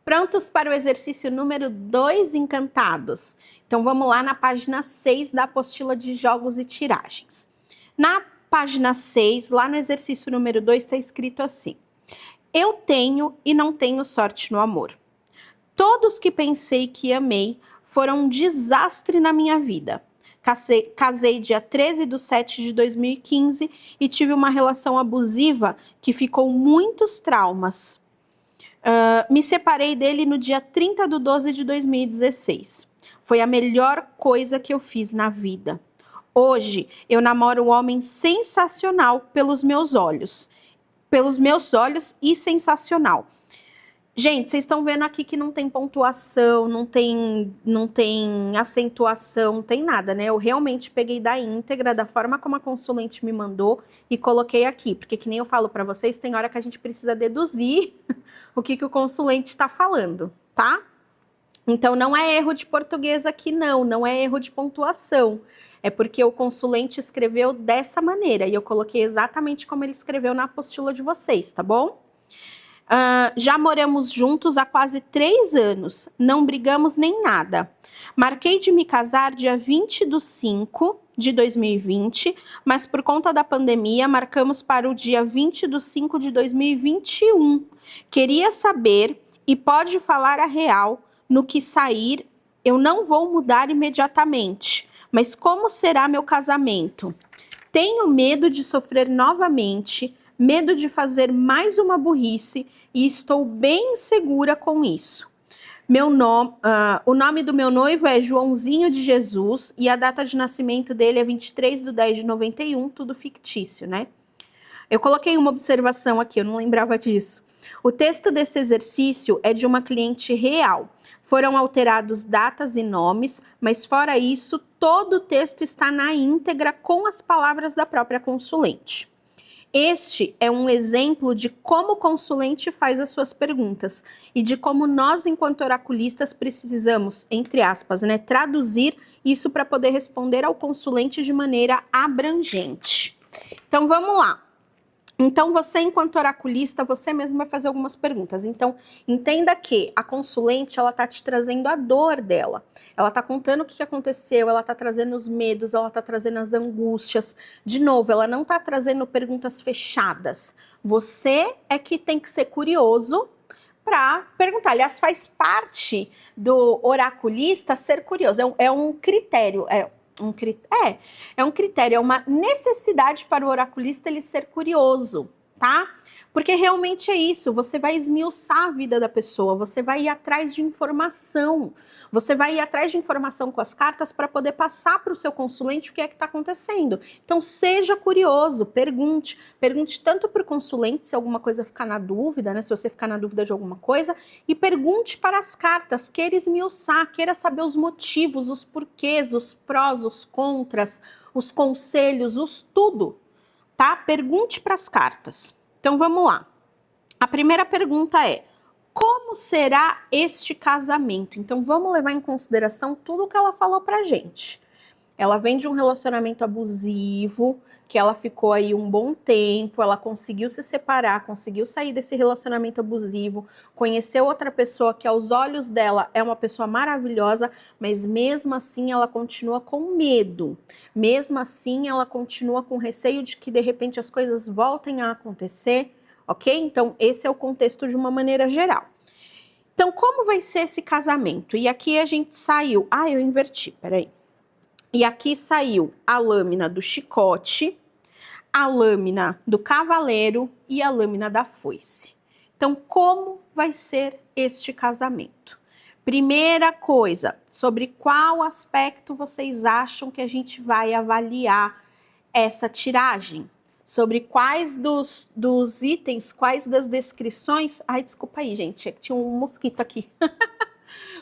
Prontos para o exercício número 2, encantados? Então vamos lá na página 6 da apostila de jogos e tiragens. Na página 6, lá no exercício número 2, está escrito assim: eu tenho e não tenho sorte no amor. Todos que pensei que amei foram um desastre na minha vida. Casei dia 13/7/2015 e tive uma relação abusiva que ficou muitos traumas. Me separei dele no dia 30/12/2016. Foi a melhor coisa que eu fiz na vida. Hoje, eu namoro um homem sensacional pelos meus olhos. Pelos meus olhos e sensacional. Gente, vocês estão vendo aqui que não tem pontuação, não tem acentuação, não tem nada, né? Eu realmente peguei da íntegra, da forma como a consulente me mandou e coloquei aqui. Porque que nem eu falo para vocês, tem hora que a gente precisa deduzir o que o consulente está falando, tá? Então, não é erro de português aqui, não é erro de pontuação. É porque o consulente escreveu dessa maneira e eu coloquei exatamente como ele escreveu na apostila de vocês, tá bom? Já moramos juntos há quase 3 anos, não brigamos nem nada. Marquei de me casar dia 20/5/2020, mas por conta da pandemia marcamos para o dia 20/5/2021. Queria saber, e pode falar a real, no que sair, eu não vou mudar imediatamente, mas como será meu casamento? Tenho medo de sofrer novamente, medo de fazer mais uma burrice e estou bem insegura com isso. O nome do meu noivo é Joãozinho de Jesus e a data de nascimento dele é 23/10/91, tudo fictício, né? Eu coloquei uma observação aqui, eu não lembrava disso. O texto desse exercício é de uma cliente real. Foram alterados datas e nomes, mas fora isso, todo o texto está na íntegra com as palavras da própria consulente. Este é um exemplo de como o consulente faz as suas perguntas e de como nós, enquanto oraculistas, precisamos, entre aspas, né, traduzir isso para poder responder ao consulente de maneira abrangente. Então, vamos lá. Então, você, enquanto oraculista, você mesmo vai fazer algumas perguntas. Então, entenda que a consulente, ela tá te trazendo a dor dela. Ela tá contando o que aconteceu, ela tá trazendo os medos, ela tá trazendo as angústias. De novo, ela não tá trazendo perguntas fechadas. Você é que tem que ser curioso para perguntar. Aliás, faz parte do oraculista ser curioso. É um critério, é um critério, é uma necessidade para o oraculista ele ser curioso, tá? Porque realmente é isso, você vai esmiuçar a vida da pessoa, você vai ir atrás de informação, você vai ir atrás de informação com as cartas para poder passar para o seu consulente o que é que está acontecendo. Então, seja curioso, pergunte tanto para o consulente se alguma coisa ficar na dúvida, né? Se você ficar na dúvida de alguma coisa, e pergunte para as cartas, queira esmiuçar, queira saber os motivos, os porquês, os prós, os contras, os conselhos, os tudo, tá? Pergunte para as cartas. Então, vamos lá. A primeira pergunta é: como será este casamento? Então, vamos levar em consideração tudo o que ela falou pra gente. Ela vem de um relacionamento abusivo, que ela ficou aí um bom tempo, ela conseguiu se separar, conseguiu sair desse relacionamento abusivo, conheceu outra pessoa que aos olhos dela é uma pessoa maravilhosa, mas mesmo assim ela continua com medo. Mesmo assim ela continua com receio de que de repente as coisas voltem a acontecer, ok? Então esse é o contexto de uma maneira geral. Então como vai ser esse casamento? E aqui a gente saiu... eu inverti, peraí. E aqui saiu a lâmina do chicote, a lâmina do cavaleiro e a lâmina da foice. Então, como vai ser este casamento? Primeira coisa, sobre qual aspecto vocês acham que a gente vai avaliar essa tiragem? Sobre quais dos itens, quais das descrições... desculpa aí, gente, tinha um mosquito aqui.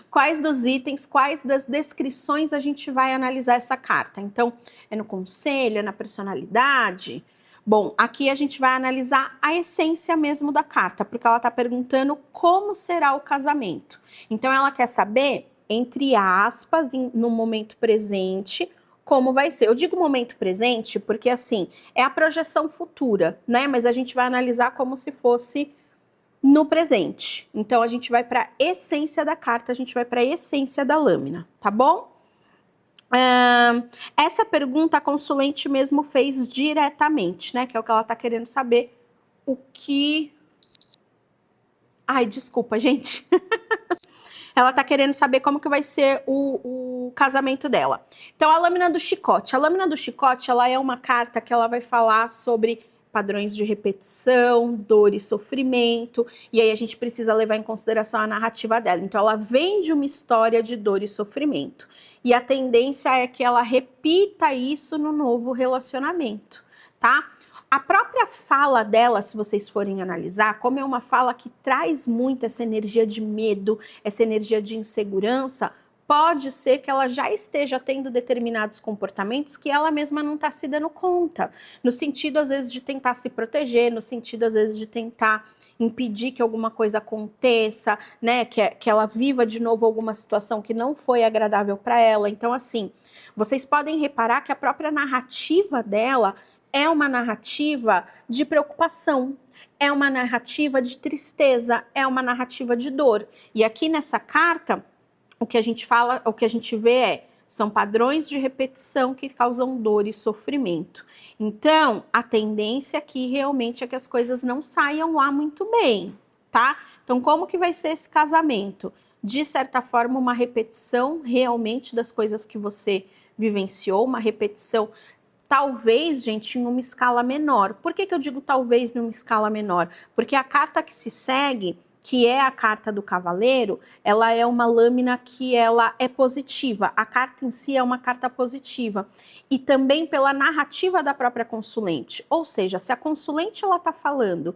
Quais dos itens, quais das descrições a gente vai analisar essa carta? Então, é no conselho, é na personalidade? Bom, aqui a gente vai analisar a essência mesmo da carta, porque ela está perguntando como será o casamento. Então, ela quer saber, entre aspas, no momento presente, como vai ser. Eu digo momento presente porque, assim, é a projeção futura, né? Mas a gente vai analisar como se fosse no presente. Então, a gente vai para a essência da carta, a gente vai para a essência da lâmina, tá bom? Essa pergunta a consulente mesmo fez diretamente, né? Que é o que ela tá querendo saber. O que... Ai, desculpa, gente. Ela tá querendo saber como que vai ser o casamento dela. Então, a lâmina do chicote. A lâmina do chicote, ela é uma carta que ela vai falar sobre padrões de repetição, dor e sofrimento, e aí a gente precisa levar em consideração a narrativa dela. Então, ela vem de uma história de dor e sofrimento, e a tendência é que ela repita isso no novo relacionamento, tá? A própria fala dela, se vocês forem analisar, como é uma fala que traz muito essa energia de medo, essa energia de insegurança, pode ser que ela já esteja tendo determinados comportamentos que ela mesma não está se dando conta. No sentido, às vezes, de tentar se proteger, no sentido, às vezes, de tentar impedir que alguma coisa aconteça, né? Que ela viva de novo alguma situação que não foi agradável para ela. Então, assim, vocês podem reparar que a própria narrativa dela é uma narrativa de preocupação, é uma narrativa de tristeza, é uma narrativa de dor. E aqui nessa carta, o que a gente fala, o que a gente vê são padrões de repetição que causam dor e sofrimento. Então, a tendência aqui realmente é que as coisas não saiam lá muito bem, tá? Então, como que vai ser esse casamento? De certa forma, uma repetição realmente das coisas que você vivenciou, uma repetição, talvez, gente, em uma escala menor. Por que eu digo talvez em uma escala menor? Porque a carta que se segue, que é a carta do cavaleiro, ela é uma lâmina que ela é positiva. A carta em si é uma carta positiva. E também pela narrativa da própria consulente. Ou seja, se a consulente ela tá falando,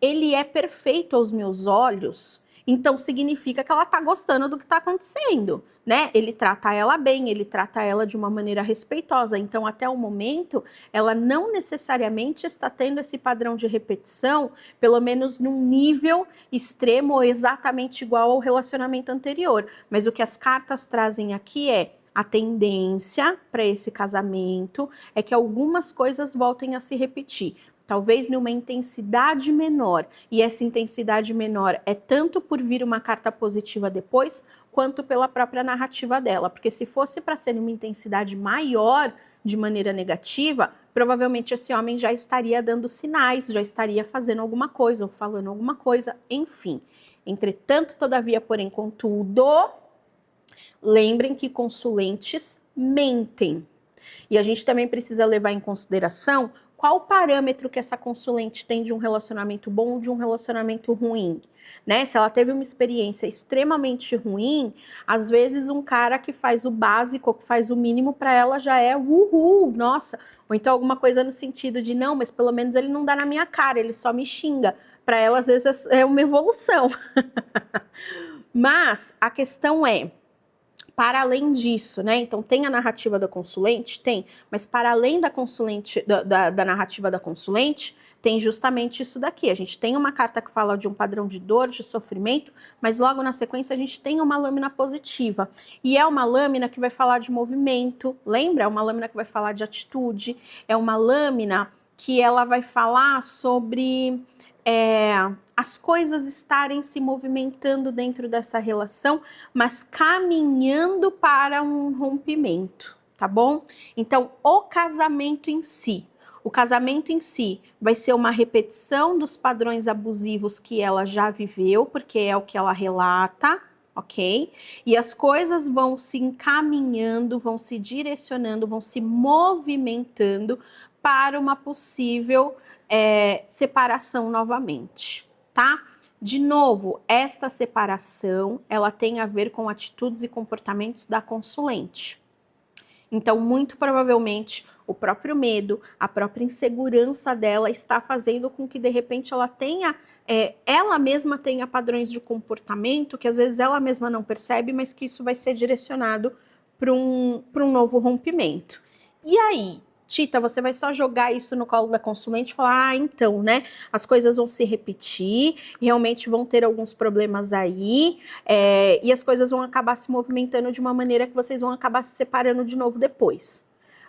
ele é perfeito aos meus olhos, então significa que ela tá gostando do que tá acontecendo, né? Ele trata ela bem, ele trata ela de uma maneira respeitosa. Então, até o momento, ela não necessariamente está tendo esse padrão de repetição, pelo menos num nível extremo ou exatamente igual ao relacionamento anterior. Mas o que as cartas trazem aqui é a tendência para esse casamento é que algumas coisas voltem a se repetir. Talvez numa intensidade menor, e essa intensidade menor é tanto por vir uma carta positiva depois, quanto pela própria narrativa dela, porque se fosse para ser uma intensidade maior de maneira negativa, provavelmente esse homem já estaria dando sinais, já estaria fazendo alguma coisa, ou falando alguma coisa, enfim. Entretanto, todavia, porém, contudo, lembrem que consulentes mentem. E a gente também precisa levar em consideração qual o parâmetro que essa consulente tem de um relacionamento bom ou de um relacionamento ruim, né? Se ela teve uma experiência extremamente ruim, às vezes um cara que faz o básico, que faz o mínimo para ela já é uhul, nossa. Ou então alguma coisa no sentido de não, mas pelo menos ele não dá na minha cara, ele só me xinga. Para ela às vezes é uma evolução. Mas a questão é, para além disso, né? Então tem a narrativa da consulente? Tem, mas para além da consulente, da narrativa da consulente, tem justamente isso daqui. A gente tem uma carta que fala de um padrão de dor, de sofrimento, mas logo na sequência a gente tem uma lâmina positiva. E é uma lâmina que vai falar de movimento, lembra? É uma lâmina que vai falar de atitude, é uma lâmina que ela vai falar sobre as coisas estarem se movimentando dentro dessa relação, mas caminhando para um rompimento, tá bom? Então, o casamento em si vai ser uma repetição dos padrões abusivos que ela já viveu, porque é o que ela relata, ok? E as coisas vão se encaminhando, vão se direcionando, vão se movimentando para uma possível separação novamente, tá? De novo, esta separação, ela tem a ver com atitudes e comportamentos da consulente. Então, muito provavelmente, o próprio medo, a própria insegurança dela está fazendo com que, de repente, ela tenha, ela mesma tenha padrões de comportamento que, às vezes, ela mesma não percebe, mas que isso vai ser direcionado para um novo rompimento. E aí? Tita, você vai só jogar isso no colo da consulente e falar, ah, então, né, as coisas vão se repetir, realmente vão ter alguns problemas aí, e as coisas vão acabar se movimentando de uma maneira que vocês vão acabar se separando de novo depois.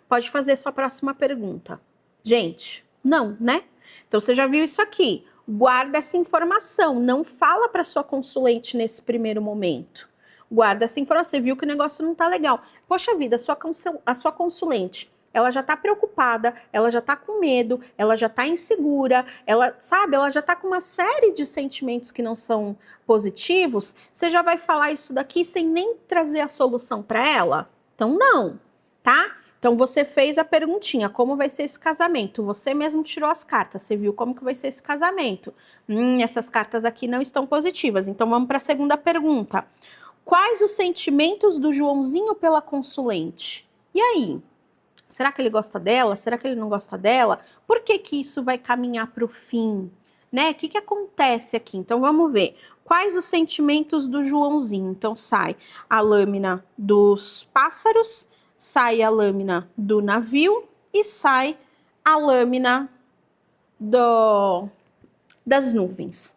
Pode fazer sua próxima pergunta. Gente, não, né? Então, você já viu isso aqui. Guarda essa informação, não fala para sua consulente nesse primeiro momento. Guarda essa informação, você viu que o negócio não tá legal. Poxa vida, a sua consulente, ela já tá preocupada, ela já tá com medo, ela já tá insegura, ela, sabe, ela já tá com uma série de sentimentos que não são positivos, você já vai falar isso daqui sem nem trazer a solução para ela? Então não, tá? Então você fez a perguntinha, como vai ser esse casamento? Você mesmo tirou as cartas, você viu como que vai ser esse casamento? Essas cartas aqui não estão positivas. Então vamos para a segunda pergunta. Quais os sentimentos do Joãozinho pela consulente? E aí? Será que ele gosta dela? Será que ele não gosta dela? Por que que isso vai caminhar para o fim? Né? O que que acontece aqui? Então vamos ver. Quais os sentimentos do Joãozinho? Então sai a lâmina dos pássaros, sai a lâmina do navio e sai a lâmina das nuvens.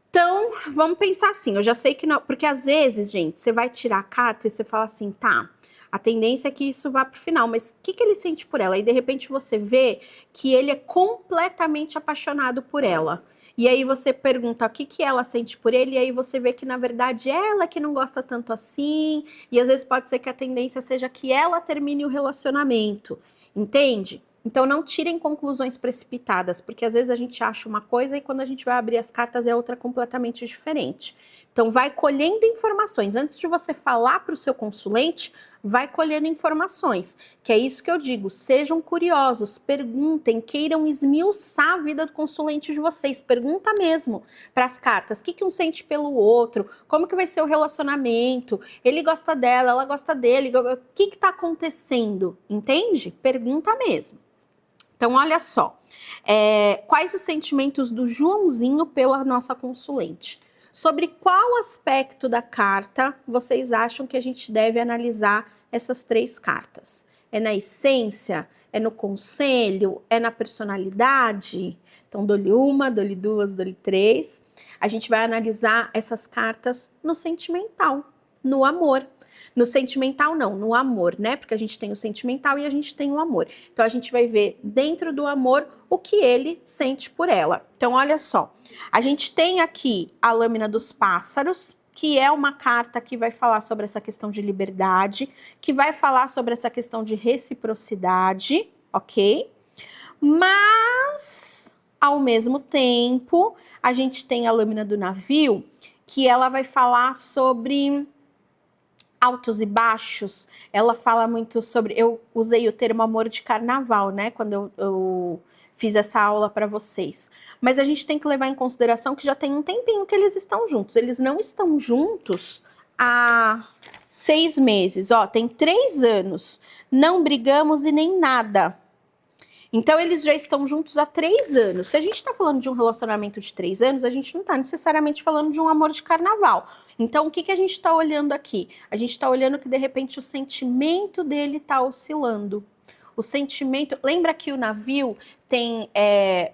Então, vamos pensar assim, eu já sei que não, porque às vezes, gente, você vai tirar a carta e você fala assim, tá, a tendência é que isso vá pro final, mas o que que ele sente por ela? E de repente você vê que ele é completamente apaixonado por ela. E aí você pergunta o que que ela sente por ele, e aí você vê que na verdade ela que não gosta tanto assim, e às vezes pode ser que a tendência seja que ela termine o relacionamento, entende? Então não tirem conclusões precipitadas, porque às vezes a gente acha uma coisa e quando a gente vai abrir as cartas é outra completamente diferente. Então vai colhendo informações. Antes de você falar para o seu consulente, vai colhendo informações. Que é isso que eu digo, sejam curiosos, perguntem, queiram esmiuçar a vida do consulente de vocês. Pergunta mesmo para as cartas, o que que um sente pelo outro, como que vai ser o relacionamento, ele gosta dela, ela gosta dele, o que que está acontecendo, entende? Pergunta mesmo. Então, olha só, quais os sentimentos do Joãozinho pela nossa consulente? Sobre qual aspecto da carta vocês acham que a gente deve analisar essas três cartas? É na essência? É no conselho? É na personalidade? Então, dou-lhe uma, dou-lhe duas, dou-lhe três. A gente vai analisar essas cartas no sentimental, no amor. No sentimental não, no amor, né? Porque a gente tem o sentimental e a gente tem o amor. Então a gente vai ver dentro do amor o que ele sente por ela. Então olha só, a gente tem aqui a lâmina dos pássaros, que é uma carta que vai falar sobre essa questão de liberdade, que vai falar sobre essa questão de reciprocidade, ok? Mas, ao mesmo tempo, a gente tem a lâmina do navio, que ela vai falar sobre altos e baixos. Ela fala muito sobre... Eu usei o termo amor de carnaval, né? Quando eu fiz essa aula para vocês. Mas a gente tem que levar em consideração que já tem um tempinho que eles estão juntos. Eles não estão juntos há 6 meses. Ó, tem 3 anos. Não brigamos e nem nada. Então, eles já estão juntos há 3 anos. Se a gente está falando de um relacionamento de 3 anos, a gente não está necessariamente falando de um amor de carnaval. Então, o que que a gente está olhando aqui? A gente está olhando que, de repente, o sentimento dele está oscilando. O sentimento... Lembra que o navio tem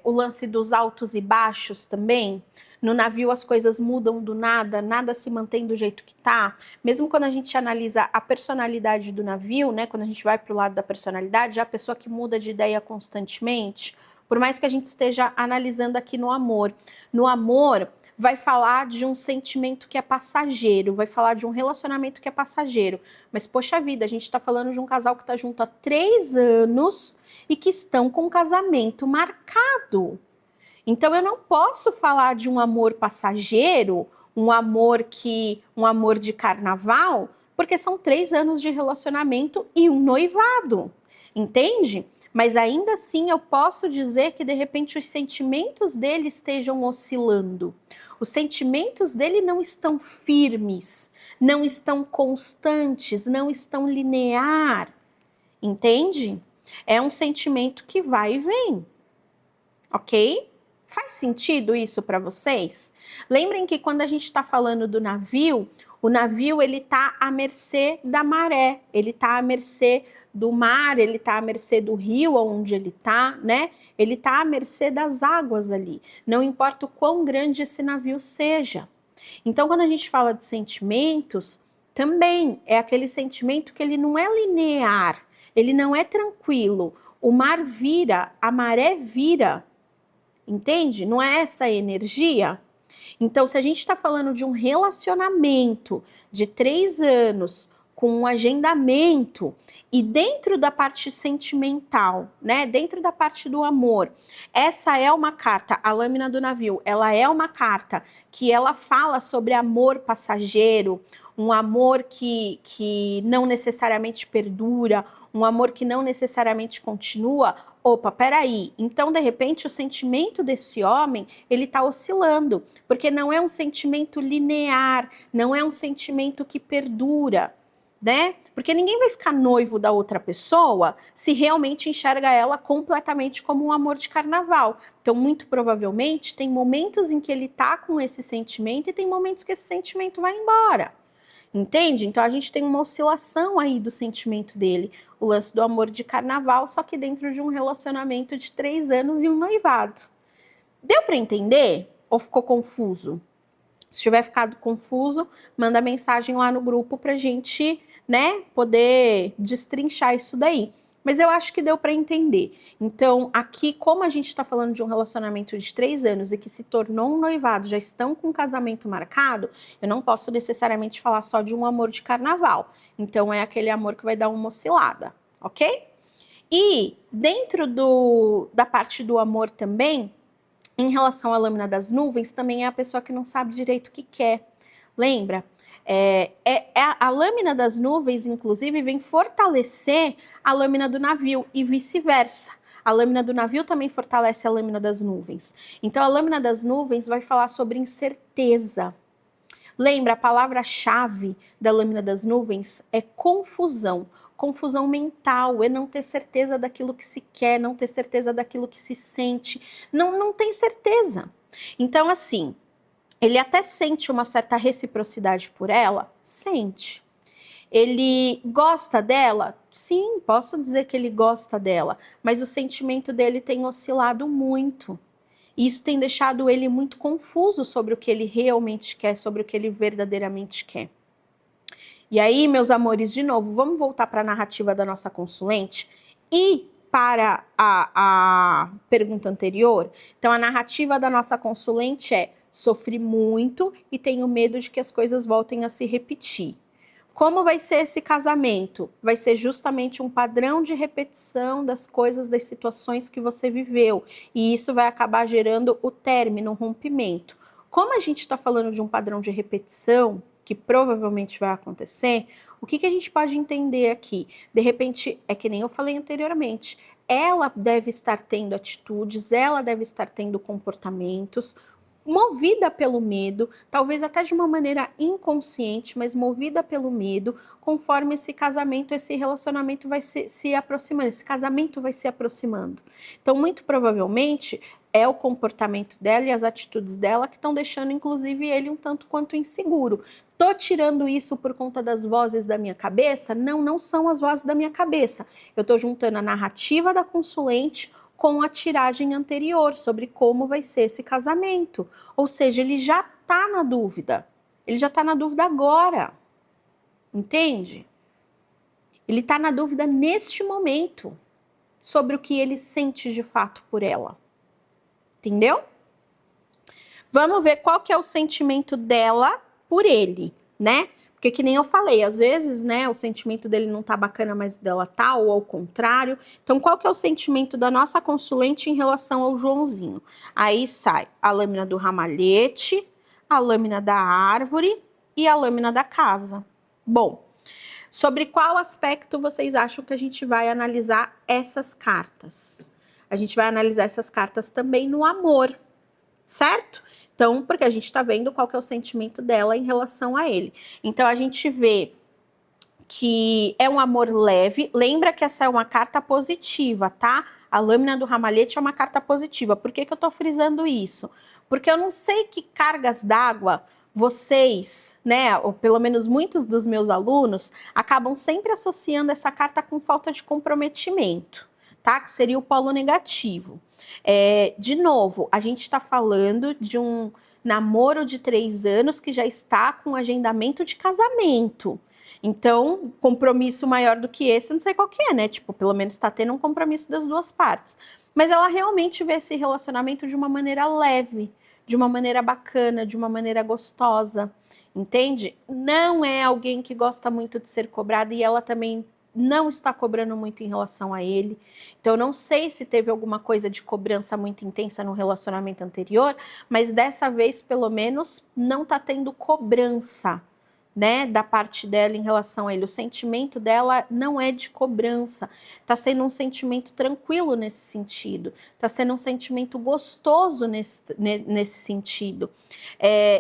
o lance dos altos e baixos também? No navio as coisas mudam do nada, nada se mantém do jeito que tá. Mesmo quando a gente analisa a personalidade do navio, né, quando a gente vai para o lado da personalidade, é a pessoa que muda de ideia constantemente, por mais que a gente esteja analisando aqui no amor. No amor, vai falar de um sentimento que é passageiro, vai falar de um relacionamento que é passageiro. Mas, poxa vida, a gente está falando de um casal que está junto há 3 anos e que estão com um casamento marcado. Então eu não posso falar de um amor passageiro, um amor de carnaval, porque são 3 anos de relacionamento e um noivado, entende? Mas ainda assim eu posso dizer que de repente os sentimentos dele estejam oscilando. Os sentimentos dele não estão firmes, não estão constantes, não estão linear, entende? É um sentimento que vai e vem, ok? Faz sentido isso para vocês? Lembrem que quando a gente está falando do navio, o navio ele está à mercê da maré, ele está à mercê do mar, ele está à mercê do rio onde ele está, né? Ele está à mercê das águas ali. Não importa o quão grande esse navio seja. Então, quando a gente fala de sentimentos, também é aquele sentimento que ele não é linear, ele não é tranquilo. O mar vira, a maré vira. Entende? Não é essa a energia? Então, se a gente está falando de um relacionamento de 3 anos com um agendamento e dentro da parte sentimental, né, dentro da parte do amor, essa é uma carta, a lâmina do navio, ela é uma carta que ela fala sobre amor passageiro, um amor que não necessariamente perdura, um amor que não necessariamente continua. Opa, peraí, então de repente o sentimento desse homem, ele tá oscilando, porque não é um sentimento linear, não é um sentimento que perdura, né? Porque ninguém vai ficar noivo da outra pessoa se realmente enxerga ela completamente como um amor de carnaval. Então, muito provavelmente, tem momentos em que ele tá com esse sentimento e tem momentos que esse sentimento vai embora. Entende? Então a gente tem uma oscilação aí do sentimento dele, o lance do amor de carnaval, só que dentro de um relacionamento de 3 anos e um noivado. Deu para entender? Ou ficou confuso? Se tiver ficado confuso, manda mensagem lá no grupo pra gente, né, poder destrinchar isso daí. Mas eu acho que deu para entender. Então, aqui, como a gente está falando de um relacionamento de 3 anos e que se tornou um noivado, já estão com um casamento marcado, eu não posso necessariamente falar só de um amor de carnaval. Então, é aquele amor que vai dar uma oscilada, ok? E dentro da parte do amor também, em relação à lâmina das nuvens, também é a pessoa que não sabe direito o que quer. Lembra? A lâmina das nuvens, inclusive, vem fortalecer a lâmina do navio e vice-versa. A lâmina do navio também fortalece a lâmina das nuvens. Então, a lâmina das nuvens vai falar sobre incerteza. Lembra, a palavra-chave da lâmina das nuvens é confusão. Confusão mental, é não ter certeza daquilo que se quer, não ter certeza daquilo que se sente. Não tem certeza. Então, assim, ele até sente uma certa reciprocidade por ela? Sente. Ele gosta dela? Sim, posso dizer que ele gosta dela, mas o sentimento dele tem oscilado muito. Isso tem deixado ele muito confuso sobre o que ele realmente quer, sobre o que ele verdadeiramente quer. E aí, meus amores, de novo, vamos voltar para a narrativa da nossa consulente e para a pergunta anterior. Então, a narrativa da nossa consulente é: sofri muito e tenho medo de que as coisas voltem a se repetir. Como vai ser esse casamento? Vai ser justamente um padrão de repetição das coisas, das situações que você viveu. E isso vai acabar gerando o término, o rompimento. Como a gente está falando de um padrão de repetição, que provavelmente vai acontecer, o que a gente pode entender aqui? De repente, é que nem eu falei anteriormente, ela deve estar tendo atitudes, ela deve estar tendo comportamentos, movida pelo medo, talvez até de uma maneira inconsciente, mas movida pelo medo, conforme esse casamento, esse relacionamento vai se aproximando, esse casamento vai se aproximando. Então, muito provavelmente, é o comportamento dela e as atitudes dela que estão deixando, inclusive, ele um tanto quanto inseguro. Tô tirando isso por conta das vozes da minha cabeça? Não, não são as vozes da minha cabeça. Eu tô juntando a narrativa da consulente com a tiragem anterior sobre como vai ser esse casamento. Ou seja, ele já está na dúvida. Ele já está na dúvida agora. Entende? Ele está na dúvida neste momento sobre o que ele sente de fato por ela. Entendeu? Vamos ver qual que é o sentimento dela por ele, né? Porque que nem eu falei, às vezes, né, o sentimento dele não tá bacana, mas o dela tá, ou ao contrário. Então, qual que é o sentimento da nossa consulente em relação ao Joãozinho? Aí sai a lâmina do ramalhete, a lâmina da árvore e a lâmina da casa. Bom, sobre qual aspecto vocês acham que a gente vai analisar essas cartas? A gente vai analisar essas cartas também no amor, certo? Então, porque a gente tá vendo qual que é o sentimento dela em relação a ele. Então, a gente vê que é um amor leve. Lembra que essa é uma carta positiva, tá? A lâmina do ramalhete é uma carta positiva. Por que eu tô frisando isso? Porque eu não sei que cargas d'água vocês, né, ou pelo menos muitos dos meus alunos, acabam sempre associando essa carta com falta de comprometimento, tá? Que seria o polo negativo. De novo, a gente está falando de um namoro de 3 anos que já está com agendamento de casamento. Então, compromisso maior do que esse, eu não sei qual que é, né? Tipo, pelo menos está tendo um compromisso das duas partes. mas ela realmente vê esse relacionamento de uma maneira leve, de uma maneira bacana, de uma maneira gostosa, entende? Não é alguém que gosta muito de ser cobrada e ela também não está cobrando muito em relação a ele. Então, eu não sei se teve alguma coisa de cobrança muito intensa no relacionamento anterior, mas dessa vez, pelo menos, não está tendo cobrança, né, da parte dela em relação a ele. O sentimento dela não é de cobrança, tá sendo um sentimento tranquilo nesse sentido, tá sendo um sentimento gostoso nesse sentido.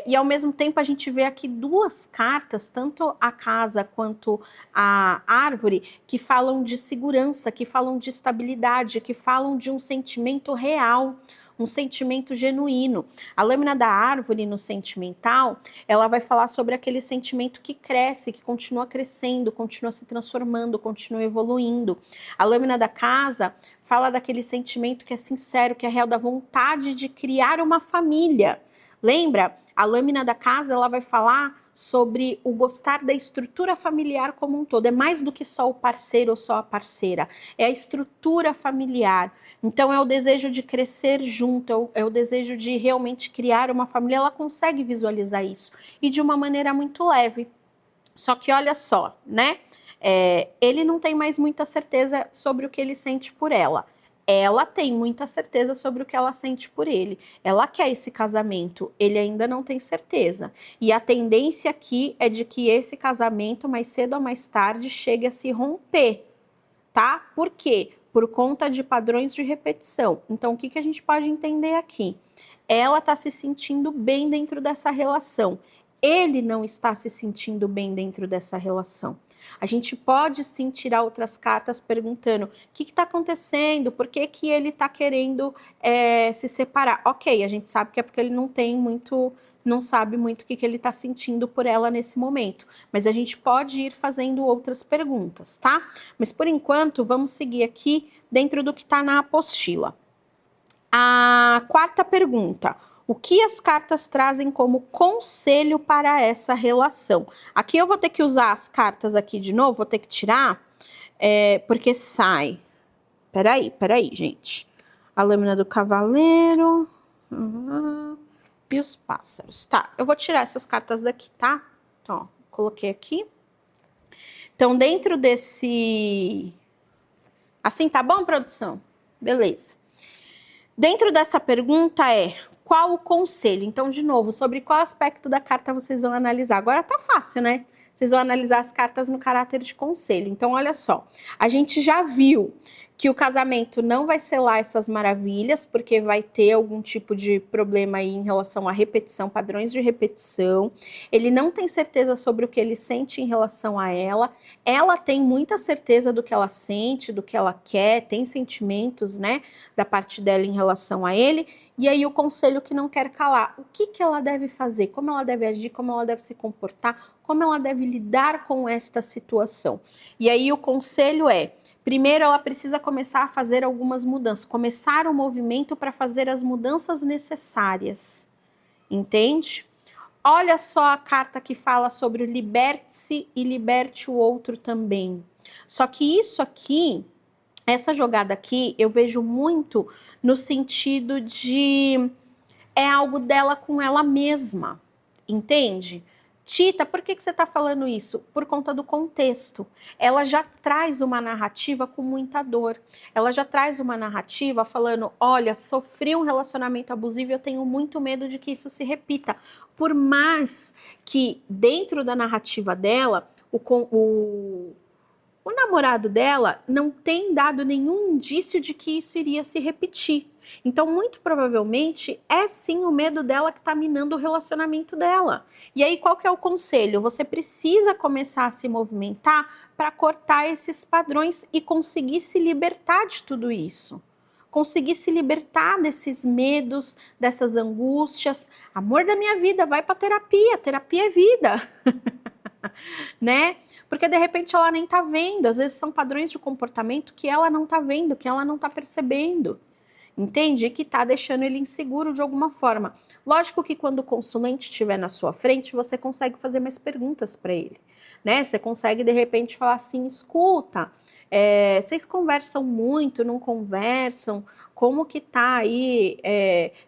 E ao mesmo tempo a gente vê aqui duas cartas, tanto a casa quanto a árvore, que falam de segurança, que falam de estabilidade, que falam de um sentimento real, um sentimento genuíno. A lâmina da árvore no sentimental, ela vai falar sobre aquele sentimento que cresce, que continua crescendo, continua se transformando, continua evoluindo. A lâmina da casa fala daquele sentimento que é sincero, que é real, da vontade de criar uma família. Lembra? A lâmina da casa, ela vai falar sobre o gostar da estrutura familiar como um todo. É mais do que só o parceiro ou só a parceira. É a estrutura familiar. Então, é o desejo de crescer junto, é o desejo de realmente criar uma família. Ela consegue visualizar isso. E de uma maneira muito leve. Só que olha só, né? Ele não tem mais muita certeza sobre o que ele sente por ela. Ela tem muita certeza sobre o que ela sente por ele. Ela quer esse casamento, ele ainda não tem certeza. E a tendência aqui é de que esse casamento, mais cedo ou mais tarde, chegue a se romper, tá? Por quê? Por conta de padrões de repetição. Então, o que a gente pode entender aqui? Ela está se sentindo bem dentro dessa relação. Ele não está se sentindo bem dentro dessa relação. A gente pode sim tirar outras cartas perguntando o que está acontecendo, por que ele está querendo se separar. Ok, a gente sabe que é porque ele não sabe muito o que ele está sentindo por ela nesse momento. Mas a gente pode ir fazendo outras perguntas, tá? Mas por enquanto, vamos seguir aqui dentro do que está na apostila. A quarta pergunta. O que as cartas trazem como conselho para essa relação? Aqui eu vou ter que usar as cartas aqui de novo, vou ter que tirar, porque sai. Peraí, gente. A lâmina do cavaleiro. E os pássaros. Tá, eu vou tirar essas cartas daqui, tá? Então, ó, coloquei aqui. Então, dentro desse... Assim, tá bom, produção? Beleza. Dentro dessa pergunta qual o conselho? Então, de novo, sobre qual aspecto da carta vocês vão analisar? Agora tá fácil, né? Vocês vão analisar as cartas no caráter de conselho. Então, olha só, a gente já viu que o casamento não vai ser lá essas maravilhas, porque vai ter algum tipo de problema aí em relação à repetição, padrões de repetição. Ele não tem certeza sobre o que ele sente em relação a ela. Ela tem muita certeza do que ela sente, do que ela quer, tem sentimentos, né, da parte dela em relação a ele. E aí o conselho que não quer calar. O que ela deve fazer? Como ela deve agir? Como ela deve se comportar? Como ela deve lidar com esta situação? E aí o conselho primeiro, ela precisa começar a fazer algumas mudanças, começar o movimento para fazer as mudanças necessárias, entende? Olha só a carta que fala sobre o liberte-se e liberte o outro também. Só que isso aqui, essa jogada aqui, eu vejo muito no sentido de algo dela com ela mesma, entende? Tita, por que você está falando isso? Por conta do contexto. Ela já traz uma narrativa com muita dor. Ela já traz uma narrativa falando, olha, sofri um relacionamento abusivo e eu tenho muito medo de que isso se repita. Por mais que dentro da narrativa dela, o namorado dela não tem dado nenhum indício de que isso iria se repetir. Então, muito provavelmente, é sim o medo dela que está minando o relacionamento dela. E aí, qual que é o conselho? Você precisa começar a se movimentar para cortar esses padrões e conseguir se libertar de tudo isso. Conseguir se libertar desses medos, dessas angústias. Amor da minha vida, vai para terapia. Terapia é vida. Né? Porque de repente ela nem tá vendo, às vezes são padrões de comportamento que ela não tá vendo, que ela não tá percebendo, entende? Que tá deixando ele inseguro de alguma forma. Lógico que quando o consulente estiver na sua frente, você consegue fazer mais perguntas para ele, né? Você consegue de repente falar assim, escuta, Vocês conversam muito, não conversam? Como que tá aí?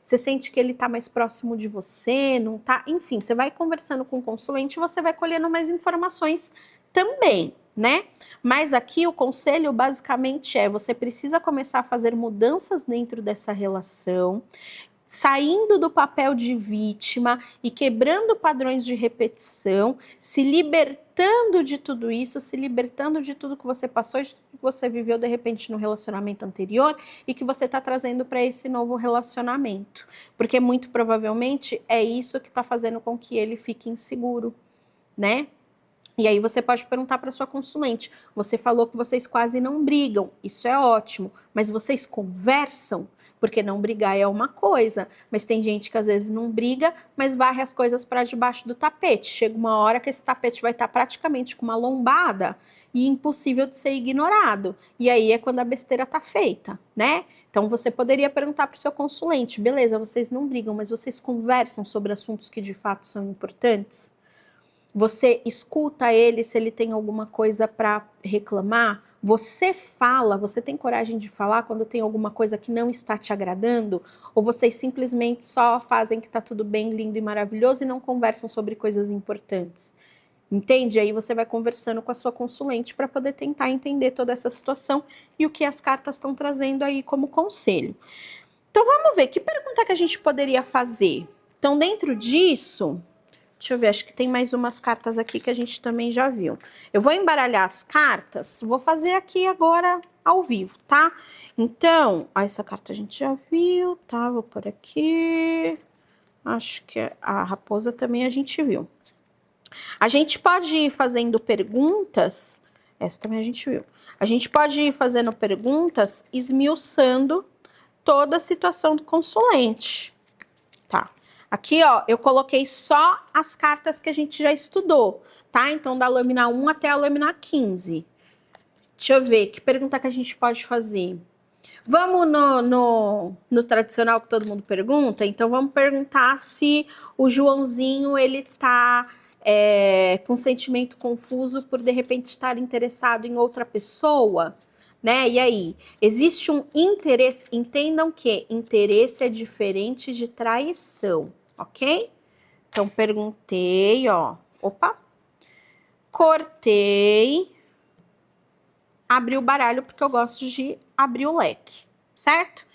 Você sente que ele tá mais próximo de você, não tá? Enfim, você vai conversando com o consulente e você vai colhendo mais informações também, né? Mas aqui o conselho basicamente você precisa começar a fazer mudanças dentro dessa relação, saindo do papel de vítima e quebrando padrões de repetição, se libertando de tudo isso, se libertando de tudo que você passou, de tudo que você viveu de repente no relacionamento anterior e que você está trazendo para esse novo relacionamento. Porque muito provavelmente é isso que está fazendo com que ele fique inseguro, né? E aí você pode perguntar para sua consulente, você falou que vocês quase não brigam, isso é ótimo, mas vocês conversam? Porque não brigar é uma coisa, mas tem gente que às vezes não briga, mas varre as coisas para debaixo do tapete. Chega uma hora que esse tapete vai estar praticamente com uma lombada e impossível de ser ignorado. E aí é quando a besteira está feita, né? Então você poderia perguntar para o seu consulente, beleza, vocês não brigam, mas vocês conversam sobre assuntos que de fato são importantes? Você escuta ele se ele tem alguma coisa para reclamar? Você fala, você tem coragem de falar quando tem alguma coisa que não está te agradando? Ou vocês simplesmente só fazem que está tudo bem, lindo e maravilhoso e não conversam sobre coisas importantes? Entende? Aí você vai conversando com a sua consulente para poder tentar entender toda essa situação e o que as cartas estão trazendo aí como conselho. Então vamos ver, que pergunta que a gente poderia fazer? Então dentro disso... Deixa eu ver, acho que tem mais umas cartas aqui que a gente também já viu. Eu vou embaralhar as cartas, vou fazer aqui agora ao vivo, tá? Então, essa carta a gente já viu, tá? Vou por aqui. Acho que a raposa também a gente viu. A gente pode ir fazendo perguntas, essa também a gente viu. A gente pode ir fazendo perguntas esmiuçando toda a situação do consulente, tá? Aqui, ó, eu coloquei só as cartas que a gente já estudou, tá? Então, da lâmina 1 até a lâmina 15. Deixa eu ver, que pergunta que a gente pode fazer? Vamos no tradicional que todo mundo pergunta? Então, vamos perguntar se o Joãozinho, ele tá com sentimento confuso por, de repente, estar interessado em outra pessoa, né? E aí, existe um interesse, entendam que interesse é diferente de traição, ok? Então, perguntei, ó, opa, cortei, abri o baralho porque eu gosto de abrir o leque, certo?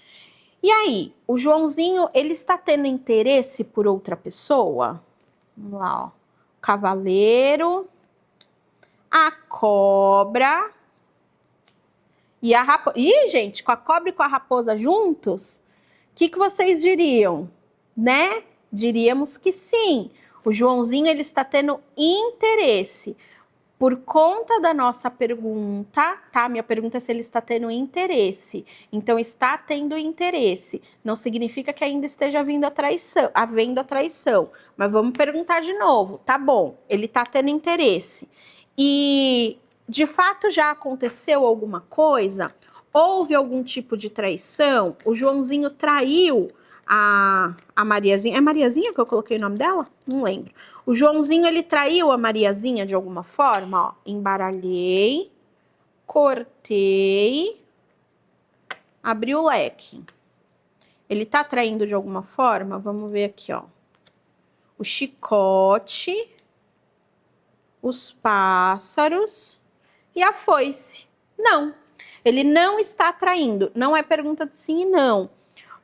E aí, o Joãozinho, ele está tendo interesse por outra pessoa? Vamos lá, ó, cavaleiro, a cobra... E a raposa... Ih, gente, com a cobra e com a raposa juntos, o que vocês diriam? Né? Diríamos que sim. O Joãozinho, ele está tendo interesse. Por conta da nossa pergunta, tá? Minha pergunta é se ele está tendo interesse. Então, está tendo interesse. Não significa que ainda esteja havendo a traição. Mas vamos perguntar de novo. Tá bom, ele está tendo interesse. E... de fato já aconteceu alguma coisa? Houve algum tipo de traição? O Joãozinho traiu a Mariazinha. É Mariazinha que eu coloquei o nome dela? Não lembro. O Joãozinho, ele traiu a Mariazinha de alguma forma? Ó, embaralhei, cortei, abri o leque. Ele tá traindo de alguma forma? Vamos ver aqui, ó. O chicote, os pássaros... e a foice. Não, ele não está traindo. Não é pergunta de sim e não.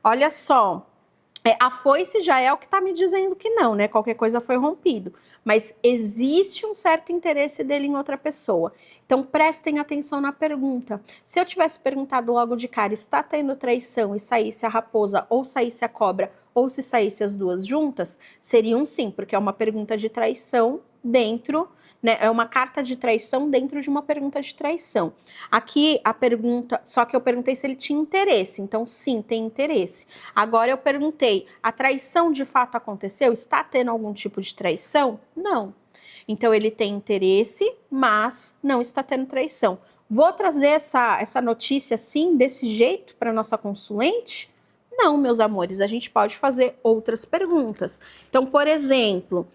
Olha só, a foice já é o que está me dizendo que não, né? Qualquer coisa foi rompido. Mas existe um certo interesse dele em outra pessoa. Então, prestem atenção na pergunta. Se eu tivesse perguntado logo de cara, está tendo traição e saísse a raposa ou saísse a cobra, ou se saísse as duas juntas, seria um sim, porque é uma pergunta de traição dentro... né? É uma carta de traição dentro de uma pergunta de traição. Aqui a pergunta, só que eu perguntei se ele tinha interesse, então sim, tem interesse. Agora eu perguntei, a traição de fato aconteceu? Está tendo algum tipo de traição? Não. Então ele tem interesse, mas não está tendo traição. Vou trazer essa notícia assim, desse jeito, para nossa consulente? Não, meus amores, a gente pode fazer outras perguntas. Então, por exemplo,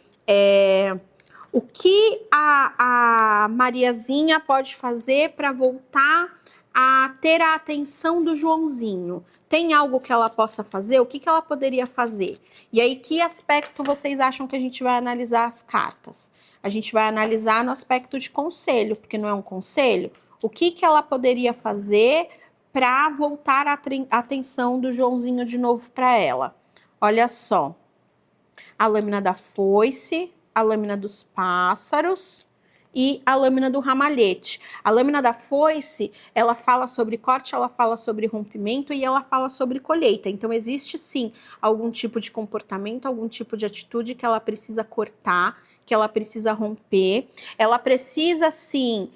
O que a Mariazinha pode fazer para voltar a ter a atenção do Joãozinho? Tem algo que ela possa fazer? O que ela poderia fazer? E aí, que aspecto vocês acham que a gente vai analisar as cartas? A gente vai analisar no aspecto de conselho, porque não é um conselho. O que ela poderia fazer para voltar a atenção do Joãozinho de novo para ela? Olha só. A lâmina da foice, a lâmina dos pássaros e a lâmina do ramalhete. A lâmina da foice, ela fala sobre corte, ela fala sobre rompimento e ela fala sobre colheita. Então, existe sim algum tipo de comportamento, algum tipo de atitude que ela precisa cortar, que ela precisa romper. Ela precisa sim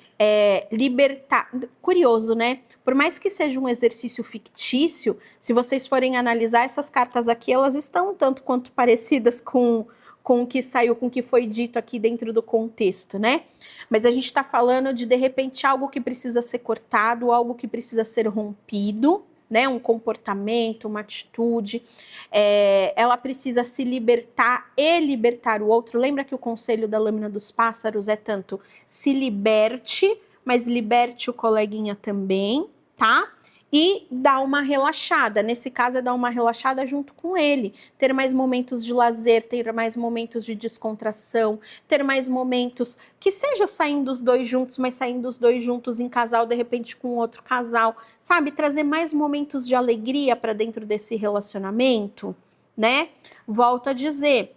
libertar. Curioso, né? Por mais que seja um exercício fictício, se vocês forem analisar essas cartas aqui, elas estão tanto quanto parecidas com o que saiu, com o que foi dito aqui dentro do contexto, né? Mas a gente está falando de repente, algo que precisa ser cortado, algo que precisa ser rompido, né? Um comportamento, uma atitude. Ela precisa se libertar e libertar o outro. Lembra que o conselho da lâmina dos pássaros é tanto se liberte, mas liberte o coleguinha também, tá? E dar uma relaxada. Nesse caso, é dar uma relaxada junto com ele. Ter mais momentos de lazer, ter mais momentos de descontração, ter mais momentos que seja saindo os dois juntos, mas saindo os dois juntos em casal, de repente com outro casal, sabe? Trazer mais momentos de alegria para dentro desse relacionamento, né? Volto a dizer,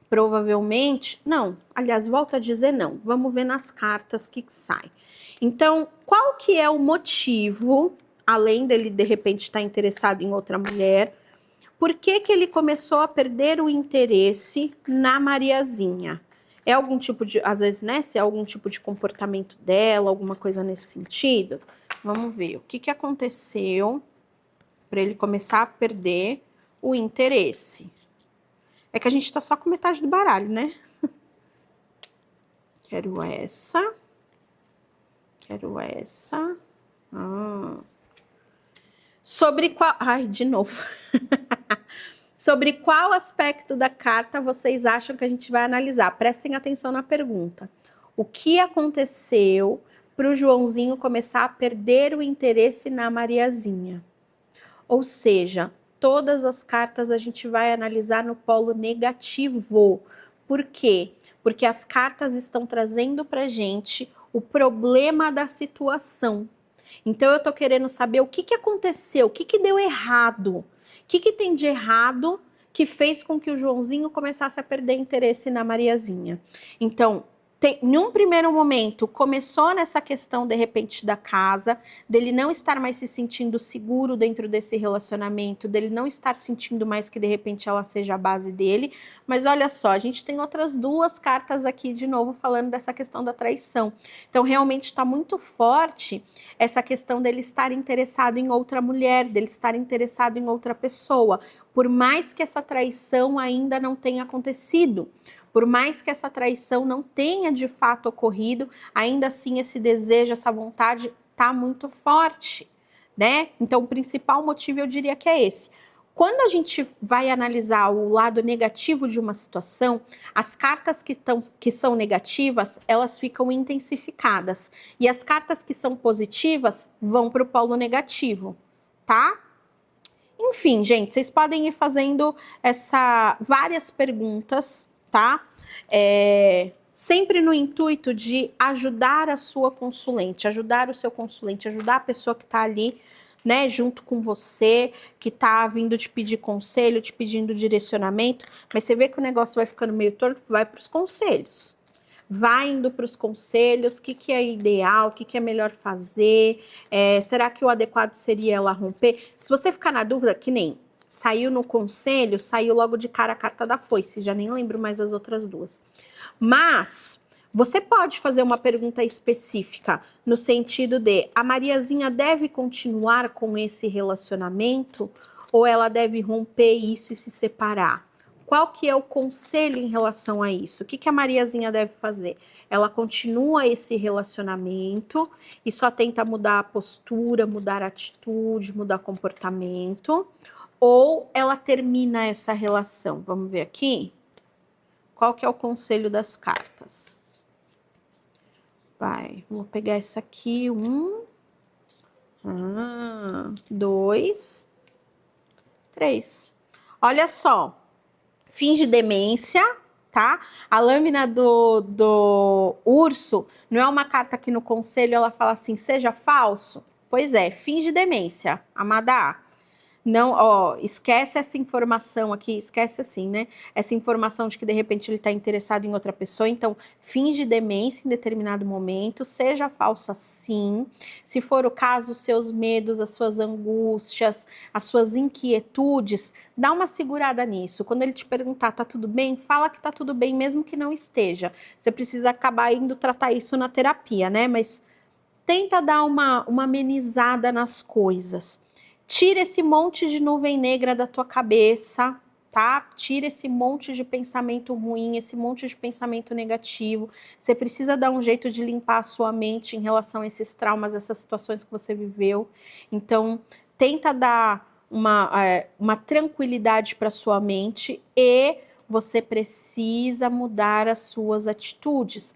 provavelmente, não. Aliás, volto a dizer não. Vamos ver nas cartas o que sai. Então, qual que é o motivo, além dele de repente estar interessado em outra mulher, por que ele começou a perder o interesse na Mariazinha? É algum tipo de, às vezes, né, se é algum tipo de comportamento dela, alguma coisa nesse sentido? Vamos ver o que aconteceu para ele começar a perder o interesse. É que a gente tá só com metade do baralho, né? Quero essa. Quero essa. Sobre qual... Ai, de novo. Sobre qual aspecto da carta vocês acham que a gente vai analisar? Prestem atenção na pergunta. O que aconteceu para o Joãozinho começar a perder o interesse na Mariazinha? Ou seja, todas as cartas a gente vai analisar no polo negativo. Por quê? Porque as cartas estão trazendo para gente o problema da situação. Então, eu tô querendo saber o que aconteceu, o que deu errado. O que tem de errado que fez com que o Joãozinho começasse a perder interesse na Mariazinha? Então, em um primeiro momento, começou nessa questão, de repente, da casa, dele não estar mais se sentindo seguro dentro desse relacionamento, dele não estar sentindo mais que, de repente, ela seja a base dele. Mas olha só, a gente tem outras duas cartas aqui, de novo, falando dessa questão da traição. Então, realmente está muito forte essa questão dele estar interessado em outra mulher, dele estar interessado em outra pessoa, por mais que essa traição ainda não tenha acontecido. Por mais que essa traição não tenha de fato ocorrido, ainda assim esse desejo, essa vontade está muito forte, né? Então, o principal motivo eu diria que é esse. Quando a gente vai analisar o lado negativo de uma situação, as cartas que são negativas, elas ficam intensificadas. E as cartas que são positivas vão para o polo negativo, tá? Enfim, gente, vocês podem ir fazendo várias perguntas, tá? Sempre no intuito de ajudar a sua consulente, ajudar o seu consulente, ajudar a pessoa que está ali, né, junto com você, que está vindo te pedir conselho, te pedindo direcionamento, mas você vê que o negócio vai ficando meio torto, vai para os conselhos. Vai indo para os conselhos, o que é ideal, o que é melhor fazer, será que o adequado seria ela romper? Se você ficar na dúvida, que nem saiu no conselho, saiu logo de cara a carta da foice, já nem lembro mais as outras duas. Mas você pode fazer uma pergunta específica no sentido de: a Mariazinha deve continuar com esse relacionamento ou ela deve romper isso e se separar? Qual que é o conselho em relação a isso? O que a Mariazinha deve fazer? Ela continua esse relacionamento e só tenta mudar a postura, mudar a atitude, mudar comportamento? Ou ela termina essa relação? Vamos ver aqui? Qual que é o conselho das cartas? Vai, vou pegar essa aqui, 2, 3. Olha só, finge demência, tá? A lâmina do urso não é uma carta que no conselho ela fala assim, seja falso? Pois é, finge demência, amada A. Não, ó, esquece essa informação aqui, esquece assim, né? Essa informação de que de repente ele está interessado em outra pessoa, então finge demência em determinado momento, seja falsa sim. Se for o caso, os seus medos, as suas angústias, as suas inquietudes, dá uma segurada nisso. Quando ele te perguntar, tá tudo bem? Fala que tá tudo bem, mesmo que não esteja. Você precisa acabar indo tratar isso na terapia, né? Mas tenta dar uma amenizada nas coisas. Tira esse monte de nuvem negra da tua cabeça, tá? Tira esse monte de pensamento ruim, esse monte de pensamento negativo. Você precisa dar um jeito de limpar a sua mente em relação a esses traumas, essas situações que você viveu. Então, tenta dar uma tranquilidade para sua mente e você precisa mudar as suas atitudes.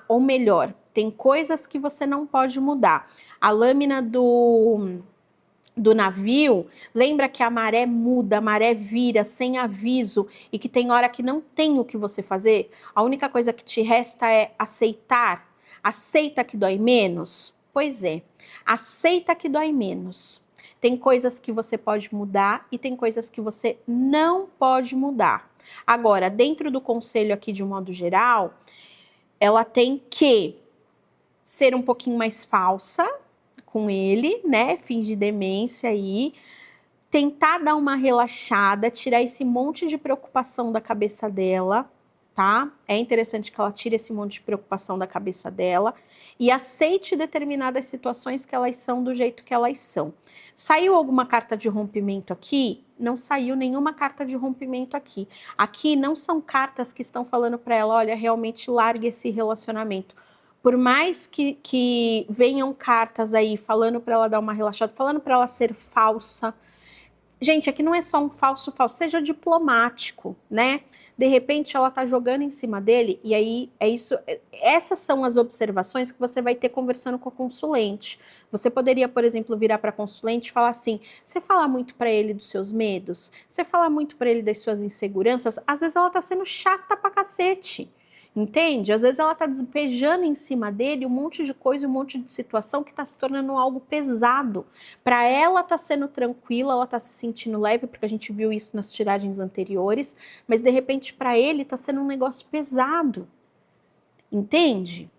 Ou melhor, tem coisas que você não pode mudar. A lâmina do navio, lembra que a maré muda, a maré vira sem aviso e que tem hora que não tem o que você fazer? A única coisa que te resta é aceitar. Aceita que dói menos? Pois é, aceita que dói menos. Tem coisas que você pode mudar e tem coisas que você não pode mudar. Agora, dentro do conselho aqui de um modo geral, ela tem que ser um pouquinho mais falsa com ele, né? Fingir demência aí, tentar dar uma relaxada, tirar esse monte de preocupação da cabeça dela, tá? É interessante que ela tire esse monte de preocupação da cabeça dela e aceite determinadas situações que elas são do jeito que elas são. Saiu alguma carta de rompimento aqui? Não saiu nenhuma carta de rompimento aqui. Aqui não são cartas que estão falando para ela, olha, realmente largue esse relacionamento. Por mais que venham cartas aí falando para ela dar uma relaxada, falando para ela ser falsa. Gente, aqui não é só um falso, seja diplomático, né? De repente ela tá jogando em cima dele e aí é isso. Essas são as observações que você vai ter conversando com a consulente. Você poderia, por exemplo, virar para a consulente e falar assim: você fala muito para ele dos seus medos, você fala muito para ele das suas inseguranças. Às vezes ela tá sendo chata pra cacete. Entende? Às vezes ela está despejando em cima dele um monte de coisa, um monte de situação que está se tornando algo pesado. Para ela está sendo tranquila, ela está se sentindo leve, porque a gente viu isso nas tiragens anteriores, mas de repente para ele está sendo um negócio pesado. Entende?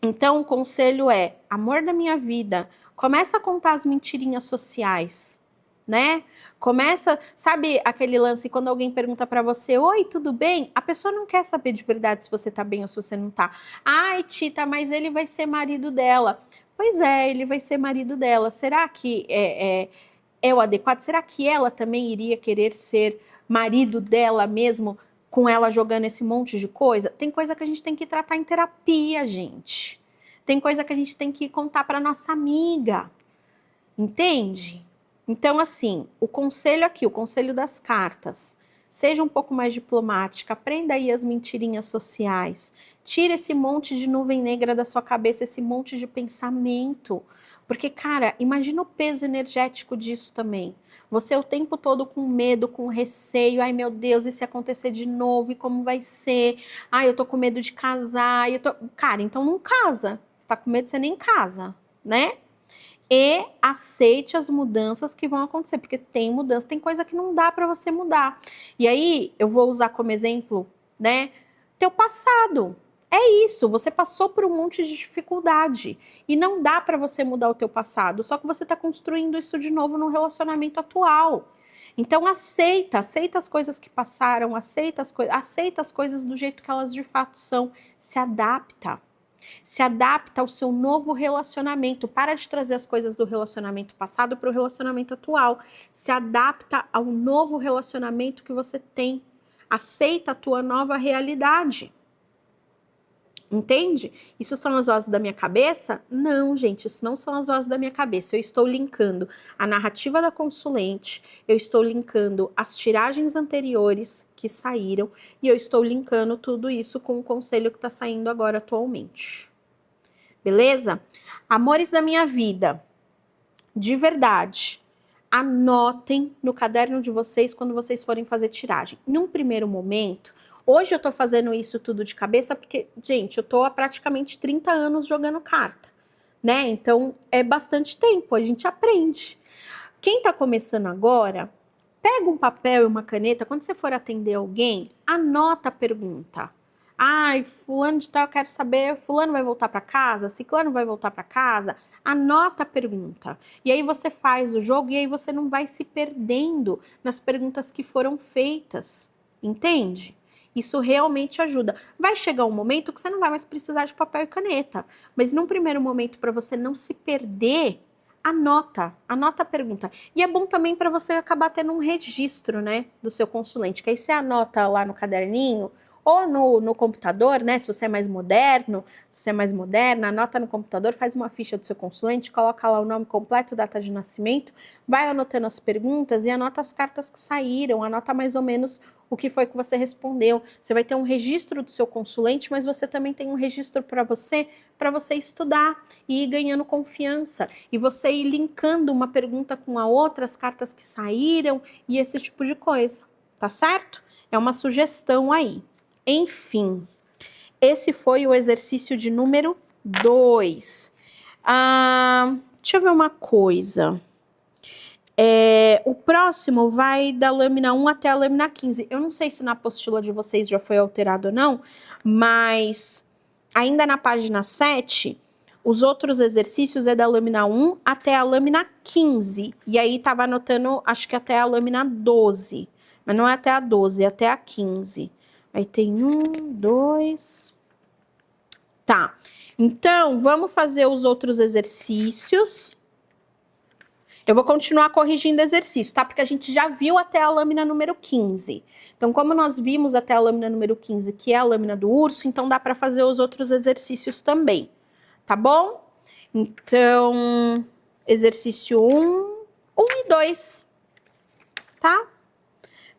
Então o conselho é: amor da minha vida, começa a contar as mentirinhas sociais, né? Começa, sabe aquele lance quando alguém pergunta para você, oi, tudo bem? A pessoa não quer saber de verdade se você tá bem ou se você não tá. Ai, Tita, mas ele vai ser marido dela. Pois é, ele vai ser marido dela. Será que é o adequado? Será que ela também iria querer ser marido dela mesmo, com ela jogando esse monte de coisa? Tem coisa que a gente tem que tratar em terapia, gente. Tem coisa que a gente tem que contar para nossa amiga. Entende? Então, assim, o conselho aqui, o conselho das cartas, seja um pouco mais diplomática, aprenda aí as mentirinhas sociais, tira esse monte de nuvem negra da sua cabeça, esse monte de pensamento, porque, cara, imagina o peso energético disso também. Você o tempo todo com medo, com receio, ai meu Deus, e se acontecer de novo, e como vai ser? Ai, eu tô com medo de casar, Cara, então não casa, você tá com medo, você nem casa, né? E aceite as mudanças que vão acontecer, porque tem mudança, tem coisa que não dá para você mudar. E aí, eu vou usar como exemplo, né, teu passado. É isso, você passou por um monte de dificuldade e não dá para você mudar o teu passado, só que você está construindo isso de novo no relacionamento atual. Então aceita as coisas que passaram, aceita as coisas do jeito que elas de fato são, se adapta. Se adapta ao seu novo relacionamento. Para de trazer as coisas do relacionamento passado para o relacionamento atual. Se adapta ao novo relacionamento que você tem. Aceita a tua nova realidade. Entende? Isso são as vozes da minha cabeça? Não, gente, isso não são as vozes da minha cabeça. Eu estou linkando a narrativa da consulente, eu estou linkando as tiragens anteriores que saíram e eu estou linkando tudo isso com o conselho que está saindo agora atualmente. beleza? Amores da minha vida, de verdade, anotem no caderno de vocês quando vocês forem fazer tiragem. Num primeiro momento, hoje eu tô fazendo isso tudo de cabeça porque, gente, eu tô há praticamente 30 anos jogando carta, né? Então, é bastante tempo, a gente aprende. Quem tá começando agora, pega um papel e uma caneta, quando você for atender alguém, anota a pergunta. Ai, fulano de tal, eu quero saber, fulano vai voltar para casa? Ciclano vai voltar para casa? Anota a pergunta. E aí você faz o jogo e aí você não vai se perdendo nas perguntas que foram feitas. Entende? Isso realmente ajuda. Vai chegar um momento que você não vai mais precisar de papel e caneta. Mas num primeiro momento, para você não se perder, anota a pergunta. E é bom também para você acabar tendo um registro, né, do seu consulente, que aí você anota lá no caderninho, ou no computador, né, se você é mais moderno, se você é mais moderna, anota no computador, faz uma ficha do seu consulente, coloca lá o nome completo, data de nascimento, vai anotando as perguntas e anota as cartas que saíram, anota mais ou menos o que foi que você respondeu. Você vai ter um registro do seu consulente, mas você também tem um registro para você estudar e ir ganhando confiança. E você ir linkando uma pergunta com a outra, as cartas que saíram e esse tipo de coisa, tá certo? É uma sugestão aí. Enfim, esse foi o exercício de número 2. Deixa eu ver uma coisa. O próximo vai da lâmina 1 até a lâmina 15. Eu não sei se na apostila de vocês já foi alterado ou não, mas ainda na página 7, os outros exercícios é da lâmina 1 até a lâmina 15. E aí tava anotando, acho que até a lâmina 12. Mas não é até a 12, é até a 15. Aí tem 1, 2... Tá. Então, vamos fazer os outros exercícios. Eu vou continuar corrigindo exercício, tá? Porque a gente já viu até a lâmina número 15. Então, como nós vimos até a lâmina número 15, que é a lâmina do urso, então dá para fazer os outros exercícios também, tá bom? Então, exercício 1 e 2, tá?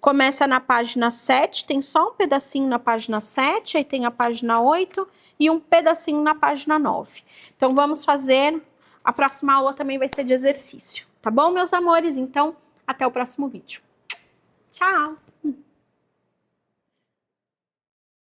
Começa na página 7, tem só um pedacinho na página 7, aí tem a página 8 e um pedacinho na página 9. Então, vamos fazer... A próxima aula também vai ser de exercício. Tá bom, meus amores? Então, até o próximo vídeo. Tchau!